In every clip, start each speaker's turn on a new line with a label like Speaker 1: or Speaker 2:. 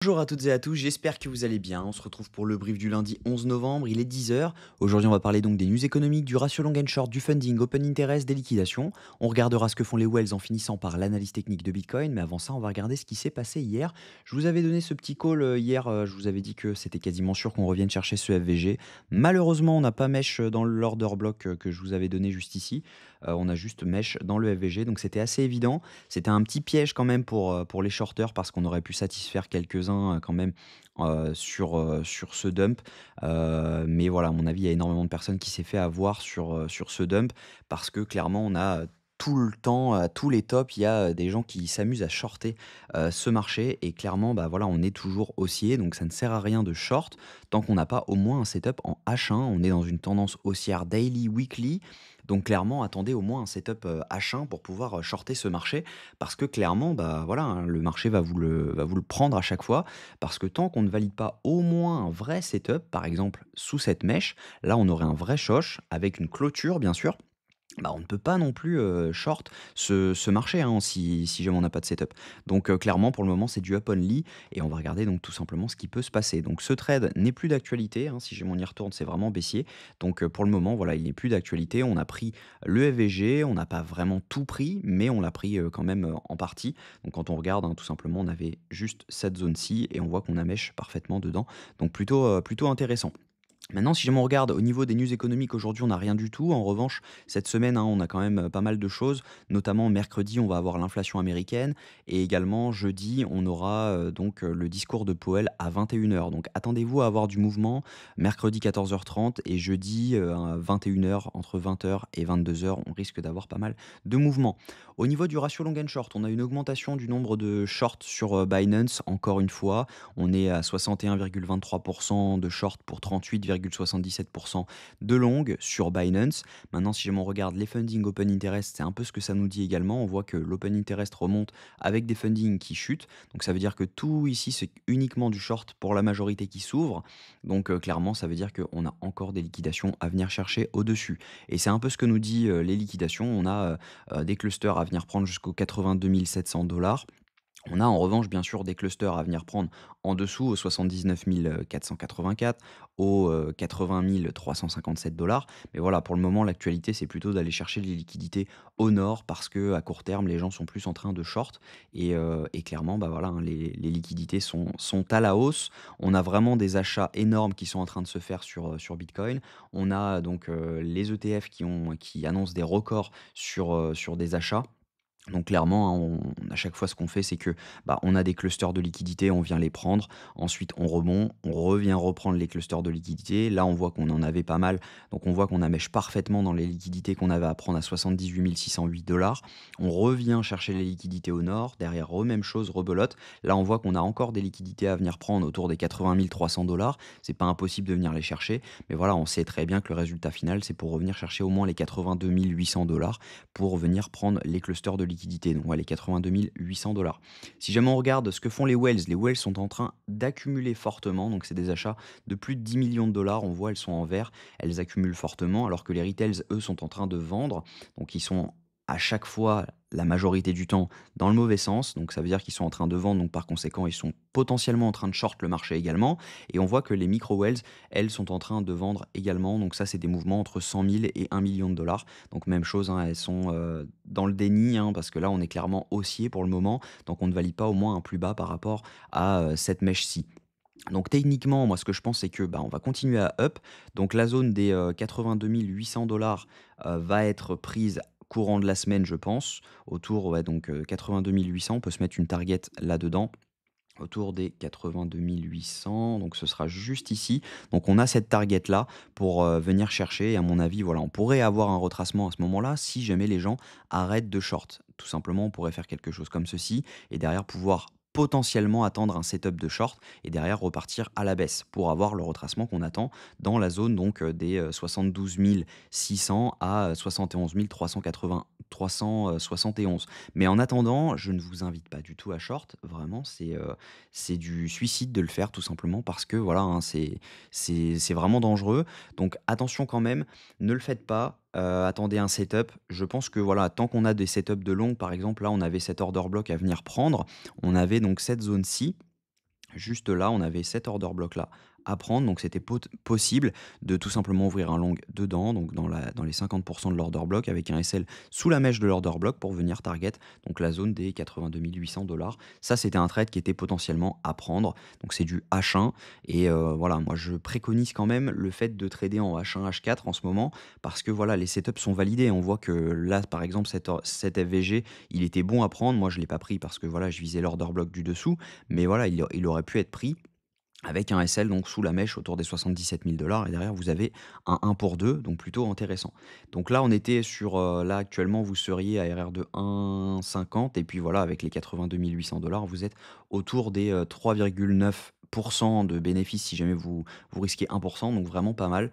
Speaker 1: Bonjour à toutes et à tous, j'espère que vous allez bien. On se retrouve pour le brief du lundi 11 novembre, il est 10 heures. Aujourd'hui, on va parler donc des news économiques, du ratio long and short, du funding, open interest, des liquidations. On regardera ce que font les wells en finissant par l'analyse technique de Bitcoin, mais avant ça, on va regarder ce qui s'est passé hier. Je vous avais donné ce petit call hier, je vous avais dit que c'était quasiment sûr qu'on revienne chercher ce FVG. Malheureusement, on n'a pas mèche dans l'order block que je vous avais donné juste ici. On a juste mèche dans le FVG, donc c'était assez évident. C'était un petit piège quand même pour les shorters parce qu'on aurait pu satisfaire quelques-uns quand même sur ce dump. Mais voilà, à mon avis, il y a énormément de personnes qui s'est fait avoir sur ce dump parce que clairement, on a tout le temps, à tous les tops, il y a des gens qui s'amusent à shorter ce marché et clairement, bah voilà, on est toujours haussier, donc ça ne sert à rien de short tant qu'on n'a pas au moins un setup en H1. On est dans une tendance haussière daily, weekly, donc clairement, attendez au moins un setup H1 pour pouvoir shorter ce marché parce que clairement, bah voilà, hein, le marché va vous le prendre à chaque fois parce que tant qu'on ne valide pas au moins un vrai setup, par exemple sous cette mèche, là on aurait un vrai shosh avec une clôture bien sûr. Bah, on ne peut pas non plus, short ce marché, hein, si jamais on n'a pas de setup. Donc, clairement pour le moment c'est du up only et on va regarder donc tout simplement ce qui peut se passer. Donc ce trade n'est plus d'actualité, hein, si jamais on y retourne, c'est vraiment baissier. Donc, pour le moment, voilà, il n'est plus d'actualité. On a pris le FVG, on n'a pas vraiment tout pris, mais on l'a pris, quand même, en partie. Donc quand on regarde, hein, tout simplement, on avait juste cette zone-ci et on voit qu'on a mèche parfaitement dedans. Donc plutôt intéressant. Maintenant, si jamais on regarde au niveau des news économiques, aujourd'hui, on n'a rien du tout. En revanche, cette semaine, hein, on a quand même pas mal de choses. Notamment, mercredi, on va avoir l'inflation américaine. Et également, jeudi, on aura le discours de Powell à 21 heures. Donc, attendez-vous à avoir du mouvement mercredi 14h30 et jeudi à 21 heures, entre 20 heures et 22 heures. On risque d'avoir pas mal de mouvements. Au niveau du ratio long and short, on a une augmentation du nombre de shorts sur Binance, encore une fois. On est à 61,23% de short pour 38,77% de long sur Binance. Maintenant, si jamais on regarde les funding open interest, c'est un peu ce que ça nous dit également. On voit que l'open interest remonte avec des fundings qui chutent. Donc ça veut dire que tout ici, c'est uniquement du short pour la majorité qui s'ouvre. Donc clairement, ça veut dire qu'on a encore des liquidations à venir chercher au-dessus. Et c'est un peu ce que nous dit les liquidations. On a des clusters à venir prendre jusqu'aux 82 700 $. On a en revanche bien sûr des clusters à venir prendre en dessous aux 79 484, aux 80 357 $. Mais voilà, pour le moment, l'actualité, c'est plutôt d'aller chercher les liquidités au nord parce que à court terme, les gens sont plus en train de short. Et clairement, bah voilà, hein, les liquidités sont à la hausse. On a vraiment des achats énormes qui sont en train de se faire sur Bitcoin. On a donc les ETF qui annoncent des records sur des achats. Donc clairement, hein, à chaque fois, ce qu'on fait, c'est que bah, on a des clusters de liquidité, on vient les prendre. Ensuite, on remonte, on revient reprendre les clusters de liquidité. Là, on voit qu'on en avait pas mal. Donc on voit qu'on amèche parfaitement dans les liquidités qu'on avait à prendre à 78 608 $. On revient chercher les liquidités au nord. Derrière, même chose, rebelote. Là, on voit qu'on a encore des liquidités à venir prendre autour des 80 300 $. C'est pas impossible de venir les chercher. Mais voilà, on sait très bien que le résultat final, c'est pour revenir chercher au moins les 82 800 $ pour venir prendre les clusters de liquidité, donc ouais, les 82 800 $. Si jamais on regarde ce que font les wells sont en train d'accumuler fortement, donc c'est des achats de plus de 10 millions de dollars, on voit elles sont en vert, elles accumulent fortement, alors que les retails, eux, sont en train de vendre, donc ils sont à chaque fois, la majorité du temps, dans le mauvais sens, donc ça veut dire qu'ils sont en train de vendre, donc par conséquent, ils sont potentiellement en train de short le marché également, et on voit que les micro-wells, elles, sont en train de vendre également, donc ça, c'est des mouvements entre 100 000 et 1 million de dollars, donc même chose, hein, elles sont dans le déni, hein, parce que là, on est clairement haussier pour le moment, donc on ne valide pas au moins un plus bas par rapport à cette mèche-ci. Donc techniquement, moi, ce que je pense, c'est que bah, on va continuer à up. Donc la zone des 82 800 $ va être prise courant de la semaine, je pense, autour ouais, donc 82 800. On peut se mettre une target là-dedans autour des 82 800, donc ce sera juste ici. Donc on a cette target là pour venir chercher et à mon avis, voilà, on pourrait avoir un retracement à ce moment-là si jamais les gens arrêtent de short. Tout simplement, on pourrait faire quelque chose comme ceci et derrière pouvoir potentiellement attendre un setup de short et derrière repartir à la baisse pour avoir le retracement qu'on attend dans la zone donc des 72 600 à 71 380 371. Mais en attendant, je ne vous invite pas du tout à short, vraiment, c'est du suicide de le faire tout simplement parce que voilà, hein, c'est vraiment dangereux. Donc attention quand même, ne le faites pas. Attendez un setup. Je pense que voilà, tant qu'on a des setups de long, par exemple, là on avait cet order block à venir prendre. On avait donc cette zone-ci Juste là, on avait cet order block là à prendre, donc c'était possible de tout simplement ouvrir un long dedans, donc dans les 50 de l'order block avec un SL sous la mèche de l'order block pour venir target donc la zone des 82 800 $. Ça, c'était un trade qui était potentiellement à prendre, donc c'est du H1 et voilà, moi je préconise quand même le fait de trader en H1, H4 en ce moment parce que voilà, les setups sont validés. On voit que là, par exemple, cet FVG, il était bon à prendre. Moi, je l'ai pas pris parce que voilà, je visais l'order block du dessous, mais voilà, il aurait pu être pris avec un SL donc sous la mèche autour des 77 000 et derrière vous avez un 1 pour 2 donc plutôt intéressant. Donc là on était sur, là actuellement vous seriez à RR de 1,50 et puis voilà avec les 82 800 vous êtes autour des, 3,9 de bénéfices si jamais vous risquez 1 donc vraiment pas mal.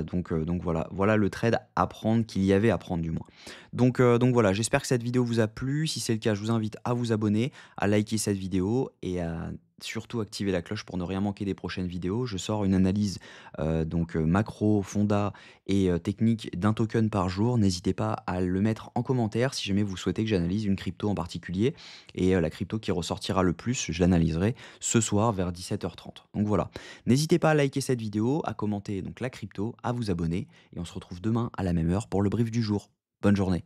Speaker 1: Donc voilà le trade à prendre, qu'il y avait à prendre du moins. Donc voilà, j'espère que cette vidéo vous a plu. Si c'est le cas, je vous invite à vous abonner, à liker cette vidéo et à surtout activer la cloche pour ne rien manquer des prochaines vidéos. Je sors une analyse macro, fonda et technique d'un token par jour. N'hésitez pas à le mettre en commentaire si jamais vous souhaitez que j'analyse une crypto en particulier. Et la crypto qui ressortira le plus, je l'analyserai ce soir vers 17h30. Donc voilà, n'hésitez pas à liker cette vidéo, à commenter donc la crypto, à vous abonner et on se retrouve demain à la même heure pour le brief du jour. Bonne journée.